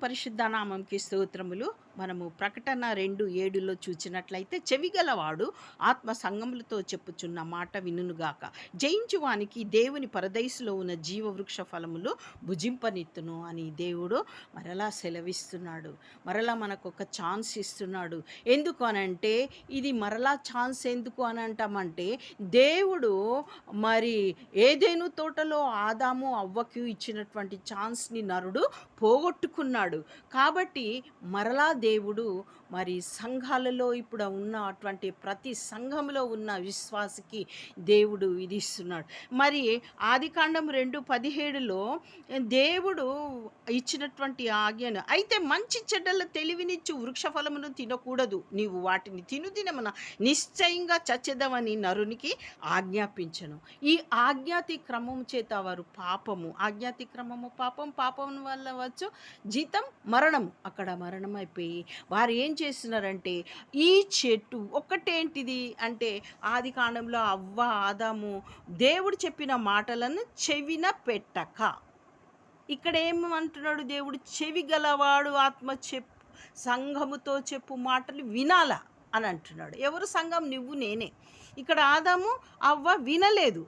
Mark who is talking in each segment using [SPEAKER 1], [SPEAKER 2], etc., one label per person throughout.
[SPEAKER 1] పరిశుద్ధ నామంకి స్తోత్రములు. మనము ప్రకటన 2:7లో చూచినట్లయితే, చెవిగలవాడు ఆత్మ సంగములతో చెప్పుచున్న మాట వినుగాక. జయించువానికి దేవుని పరదైసులో ఉన్న జీవవృక్ష ఫలములు భుజింపనిత్తును అని దేవుడు మరలా సెలవిస్తున్నాడు. మరలా మనకు ఒక ఛాన్స్ ఇస్తున్నాడు. ఎందుకు అనంటే, ఇది మరలా ఛాన్స్ ఎందుకు అని అంటామంటే, దేవుడు మరి ఏదెను తోటలో ఆదాము అవ్వకు ఇచ్చినటువంటి ఛాన్స్ని నరుడు పోగొట్టుకున్నాడు. కాబట్టి మరలా దేవుడు మరి సంఘాలలో ఇప్పుడు ఉన్నటువంటి ప్రతి సంఘంలో ఉన్న విశ్వాసికి దేవుడు ఇది ఇస్తున్నాడు. మరి ఆదికాండం 2:17లో దేవుడు ఇచ్చినటువంటి ఆజ్ఞను, అయితే మంచి చెడ్డల తెలివినిచ్చు వృక్ష ఫలమును తినకూడదు, నీవు వాటిని తినుదినమున నిశ్చయంగా చచ్చెదవని నరునికి ఆజ్ఞాపించను. ఈ ఆజ్ఞాతి క్రమము చేత వారు ఆజ్ఞాతి క్రమము పాపం వల్ల వచ్చు జీతం మరణము. అక్కడ మరణం అయిపోయి వారు ఏం చేస్తున్నారంటే, ఈ చెట్టు ఒకటేంటిది అంటే, ఆది కాండంలో అవ్వ ఆదాము దేవుడు చెప్పిన మాటలను చెవిన పెట్టక, ఇక్కడ ఏమంటున్నాడు దేవుడు, చెవి గలవాడు ఆత్మ సంఘముతో చెప్పు మాటలు వినాల అని అంటున్నాడు. ఎవరు సంఘం? నువ్వు నేనే. ఇక్కడ ఆదాము అవ్వ వినలేదు,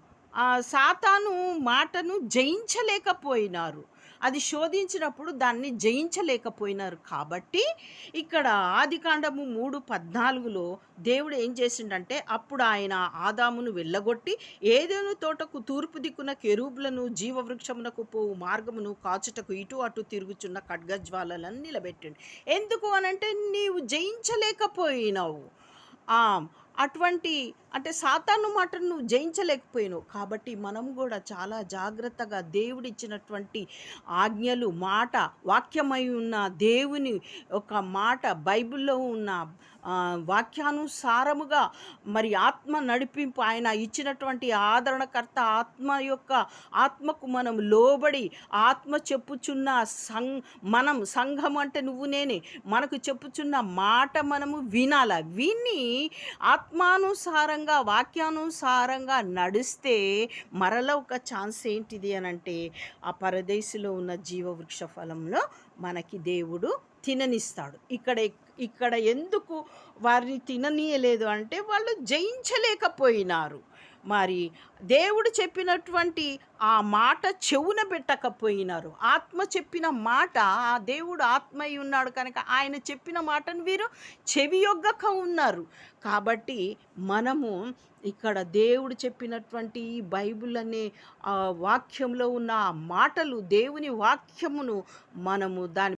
[SPEAKER 1] సాతాను మాటను జయించలేకపోయినారు. అది శోధించినప్పుడు దాన్ని జయించలేకపోయినారు. కాబట్టి ఇక్కడ ఆదికాండము 3:14లో దేవుడు ఏం చేసిండంటే, అప్పుడు ఆయన ఆదామును వెళ్ళగొట్టి ఏదెను తోటకు తూర్పు దిక్కున కెరూబులను జీవవృక్షమునకు పోవు మార్గమును కాచుటకు ఇటు అటు తిరుగుచున్న ఖడ్గజ్వాలలను నిలబెట్టిండు. ఎందుకు అనంటే, నీవు జయించలేకపోయినావు. అటువంటి అంటే సాతాను మాటను నువ్వు జయించలేకపోయినావు. కాబట్టి మనం కూడా చాలా జాగ్రత్తగా దేవుడిచ్చినటువంటి ఆజ్ఞలు, మాట, వాక్యమై ఉన్న దేవుని ఒక మాట, బైబిల్లో ఉన్న వాక్యానుసారముగా మరి ఆత్మ నడిపింపు, ఆయన ఇచ్చినటువంటి ఆదరణకర్త ఆత్మకు మనం లోబడి, ఆత్మ చెప్పుచున్న మనం సంఘం అంటే నువ్వు నేనే, మనకు చెప్పుచున్న మాట మనము వినాల. విని ఆత్మానుసారంగా వాక్యానుసారంగా నడిస్తే మరల ఒక ఛాన్స్ ఏంటిది అనంటే, ఆ పరదేశిలో ఉన్న జీవవృక్ష ఫలంలో మనకి దేవుడు తిననిస్తాడు. ఇక్కడ ఎందుకు వారిని తిననీయలేదు అంటే, వాళ్ళు జయించలేకపోయినారు. మరి దేవుడు చెప్పినటువంటి ఆ మాట చెవున పెట్టకపోయినారు. ఆత్మ చెప్పిన మాట, ఆ దేవుడు ఆత్మయి ఉన్నాడు కనుక ఆయన చెప్పిన మాటను వీరు చెవియొగ్గక ఉన్నారు. కాబట్టి మనము ఇక్కడ దేవుడు చెప్పినటువంటి బైబిల్ అనే వాక్యంలో ఉన్న ఆ మాటలు, దేవుని వాక్యమును మనము దాని